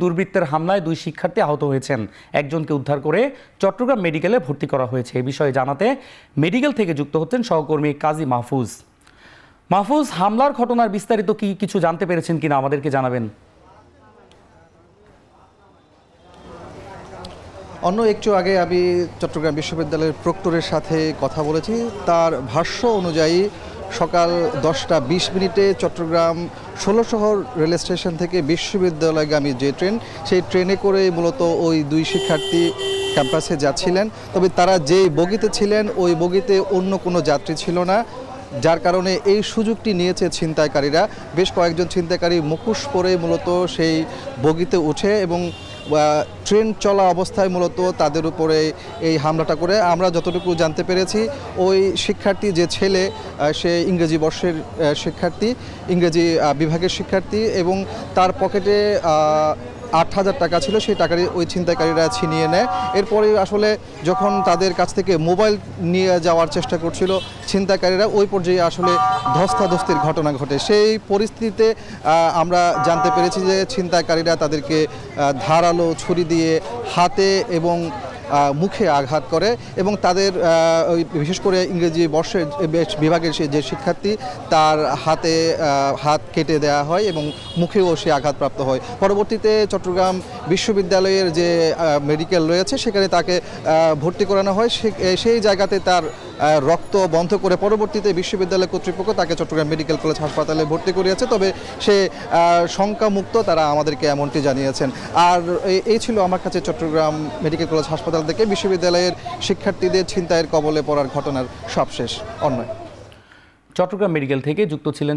দুর্বৃত্তের হামলায় 2 শিক্ষার্থী আহত হয়েছেন। একজনকে উদ্ধার করে চট্টগ্রাম মেডিকেলে ভর্তি করা হয়েছে। এই বিষয়ে জানাতে মেডিকেল থেকে যুক্ত হচ্ছেন সহকর্মী কাজী মাহফুজ। মাহফুজ, হামলার ঘটনার বিস্তারিত কিছু জানতে পেরেছেন কিনা আমাদেরকে জানাবেন। অন্য একটু আগে আমি চট্টগ্রাম বিশ্ববিদ্যালয়ের প্রক্টরের সাথে কথা বলেছি। তার ভাষ্য অনুযায়ী সকাল 10টা 20 মিনিটে চট্টগ্রাম 16 শহর রেল স্টেশন থেকে বিশ্ববিদ্যালয়গামী যে ট্রেন, সেই ট্রেনে করে মূলত ওই 2 শিক্ষার্থী ক্যাম্পাসে যাচ্ছিলেন। তবে তারা যেই বগিতে ছিলেন ওই বগিতে অন্য কোনো যাত্রী ছিল না, যার কারণে এই সুযোগটি নিয়েছে ছিনতাইকারীরা। বেশ কয়েকজন ছিনতাইকারী মুখোশ পরে মূলত সেই বগিতে উঠে এবং ট্রেন চলা অবস্থায় মূলত তাদের উপরে এই হামলাটা করে। আমরা যতটুকু জানতে পেরেছি, ওই শিক্ষার্থী যে ছেলে, সে ইংরেজি বর্ষের শিক্ষার্থী, ইংরেজি বিভাগের শিক্ষার্থী, এবং তার পকেটে 8,000 টাকা ছিল। সেই টাকারই ওই ছিনতাইকারীরা ছিনিয়ে নেয়। এরপরে আসলে যখন তাদের কাছ থেকে মোবাইল নিয়ে যাওয়ার চেষ্টা করছিল ছিনতাইকারীরা, ওই পর্যায়ে আসলে ধস্তাধস্তির ঘটনা ঘটে। সেই পরিস্থিতিতে আমরা জানতে পেরেছি যে ছিনতাইকারীরা তাদেরকে ধারালো ছুরি দিয়ে হাতে এবং মুখে আঘাত করে এবং তাদের বিশেষ করে ইংরেজি বর্ষের বিভাগের যে শিক্ষার্থী, তার হাত কেটে দেওয়া হয় এবং মুখেও সে আঘাতপ্রাপ্ত হয়। পরবর্তীতে চট্টগ্রাম বিশ্ববিদ্যালয়ের যে মেডিকেল রয়েছে সেখানে তাকে ভর্তি করানো হয়। সেই জায়গাতে তার রক্ত বন্ধ করে পরবর্তীতে বিশ্ববিদ্যালয় কর্তৃপক্ষ তাকে চট্টগ্রাম মেডিকেল কলেজ হাসপাতালে ভর্তি করিয়েছে। তবে সে শঙ্কামুক্ত, তারা আমাদেরকে এমনটি জানিয়েছেন। আর এই ছিল আমার কাছে চট্টগ্রাম মেডিকেল কলেজ হাসপাতাল থেকে বিশ্ববিদ্যালয়ের শিক্ষার্থীদের ছিনতাইয়ের কবলে পড়ার ঘটনার সবশেষ অন্যায়। চট্টগ্রাম মেডিকেল থেকে যুক্ত ছিলেন